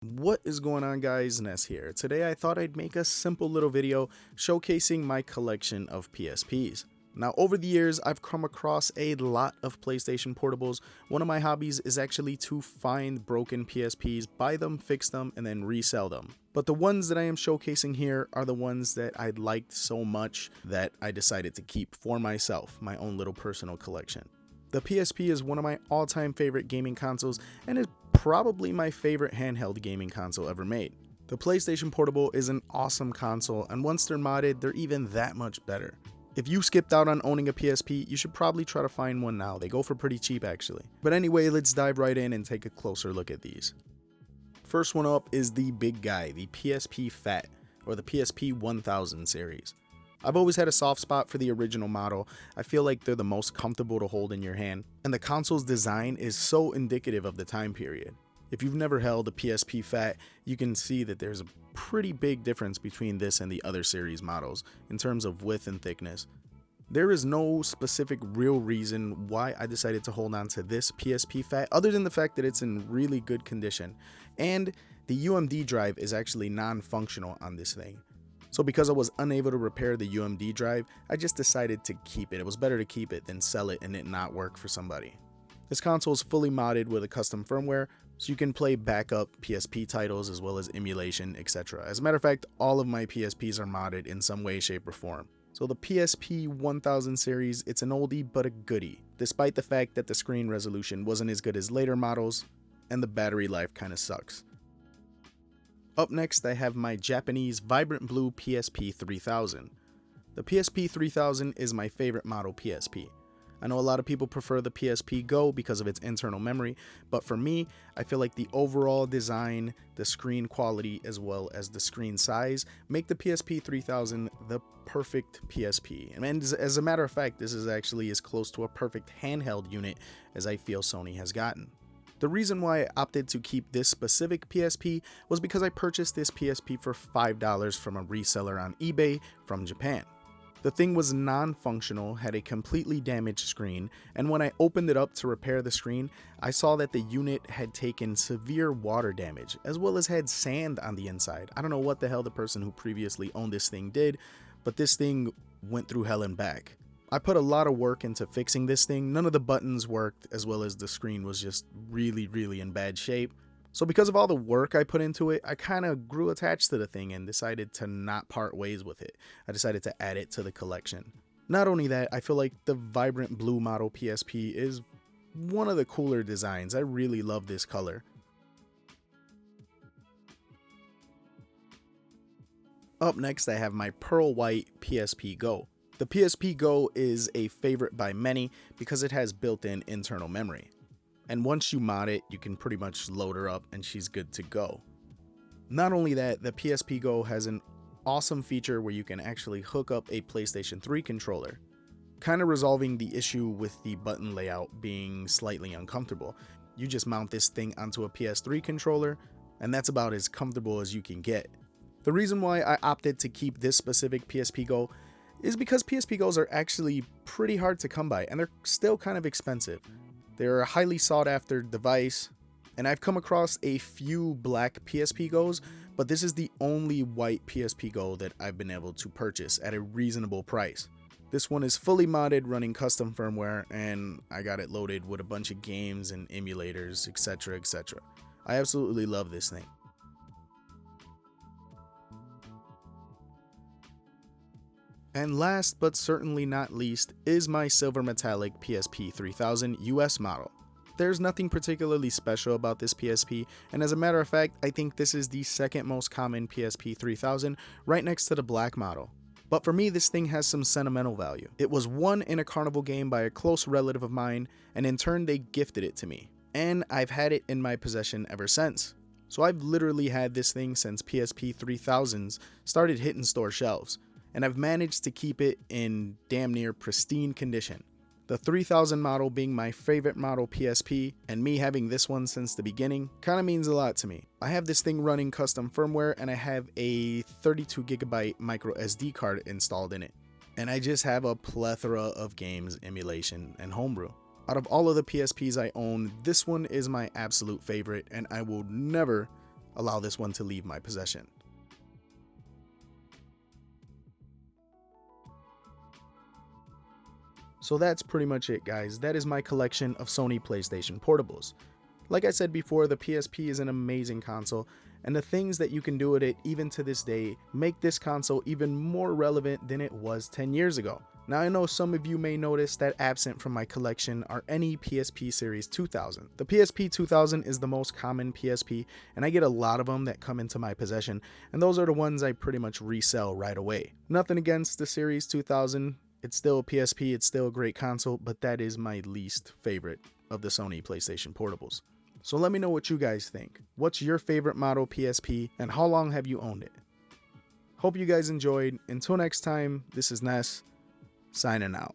What is going on, guys? Ness here. Today I thought I'd make a simple little video showcasing my collection of PSPs. Now, over the years, I've come across a lot of PlayStation portables. One of my hobbies is actually to find broken PSPs, buy them, fix them, and then resell them. But the ones that I am showcasing here are the ones that I liked so much that I decided to keep for myself, my own little personal collection. The PSP is one of my all-time favorite gaming consoles and is probably my favorite handheld gaming console ever made. The PlayStation Portable is an awesome console, and once they're modded, they're even that much better. If you skipped out on owning a PSP, you should probably try to find one now. They go for pretty cheap actually. But anyway, let's dive right in and take a closer look at these. First one up is the big guy, the PSP Fat, or the PSP 1000 series. I've always had a soft spot for the original model. I feel like they're the most comfortable to hold in your hand, and the console's design is so indicative of the time period. If you've never held a PSP Fat, you can see that there's a pretty big difference between this and the other series models in terms of width and thickness. There is no specific real reason why I decided to hold on to this PSP Fat other than the fact that it's in really good condition, and the UMD drive is actually non-functional on this thing. So because I was unable to repair the UMD drive, I just decided to keep it. It was better to keep it than sell it and it not work for somebody. This console is fully modded with a custom firmware, so you can play backup PSP titles as well as emulation, etc. As a matter of fact, all of my PSPs are modded in some way, shape, or form. So the PSP 1000 series, it's an oldie but a goodie, despite the fact that the screen resolution wasn't as good as later models, and the battery life kinda sucks. Up next, I have my Japanese Vibrant Blue PSP 3000. The PSP 3000 is my favorite model PSP. I know a lot of people prefer the PSP Go because of its internal memory, but for me, I feel like the overall design, the screen quality, as well as the screen size make the PSP 3000 the perfect PSP. And as a matter of fact, this is actually as close to a perfect handheld unit as I feel Sony has gotten. The reason why I opted to keep this specific PSP was because I purchased this PSP for $5 from a reseller on eBay from Japan. The thing was non-functional, had a completely damaged screen, and when I opened it up to repair the screen, I saw that the unit had taken severe water damage, as well as had sand on the inside. I don't know what the hell the person who previously owned this thing did, but this thing went through hell and back. I put a lot of work into fixing this thing. None of the buttons worked, as well as the screen was just really in bad shape. So because of all the work I put into it, I kind of grew attached to the thing and decided to not part ways with it. I decided to add it to the collection. Not only that, I feel like the Vibrant Blue model PSP is one of the cooler designs. I really love this color. Up next, I have my Pearl White PSP Go. The PSP Go is a favorite by many because it has built-in internal memory. And once you mod it, you can pretty much load her up and she's good to go. Not only that, the PSP Go has an awesome feature where you can actually hook up a PlayStation 3 controller, kind of resolving the issue with the button layout being slightly uncomfortable. You just mount this thing onto a PS3 controller, and that's about as comfortable as you can get. The reason why I opted to keep this specific PSP Go is because PSP Go's are actually pretty hard to come by, and they're still kind of expensive. They're a highly sought after device, and I've come across a few black PSP Go's, but this is the only white PSP Go that I've been able to purchase at a reasonable price. This one is fully modded, running custom firmware, and I got it loaded with a bunch of games and emulators, etc, etc. I absolutely love this thing. And last but certainly not least is my silver metallic PSP 3000 US model. There's nothing particularly special about this PSP, and as a matter of fact, I think this is the second most common PSP 3000 right next to the black model. But for me, this thing has some sentimental value. It was won in a carnival game by a close relative of mine, and in turn they gifted it to me. And I've had it in my possession ever since. So I've literally had this thing since PSP 3000s started hitting store shelves, and I've managed to keep it in damn near pristine condition. The 3000 model being my favorite model PSP, and me having this one since the beginning, kinda means a lot to me. I have this thing running custom firmware, and I have a 32GB micro SD card installed in it. And I just have a plethora of games, emulation, and homebrew. Out of all of the PSPs I own, this one is my absolute favorite, and I will never allow this one to leave my possession. So that's pretty much it, guys. That is my collection of Sony PlayStation portables. Like I said before, the PSP is an amazing console, and the things that you can do with it even to this day make this console even more relevant than it was 10 years ago. Now I know some of you may notice that absent from my collection are any PSP Series 2000. The PSP 2000 is the most common PSP, and I get a lot of them that come into my possession, and those are the ones I pretty much resell right away. Nothing against the Series 2000, it's still a PSP, it's still a great console, but that is my least favorite of the Sony PlayStation portables. So let me know what you guys think. What's your favorite model PSP, and how long have you owned it? Hope you guys enjoyed. Until next time, this is Ness, signing out.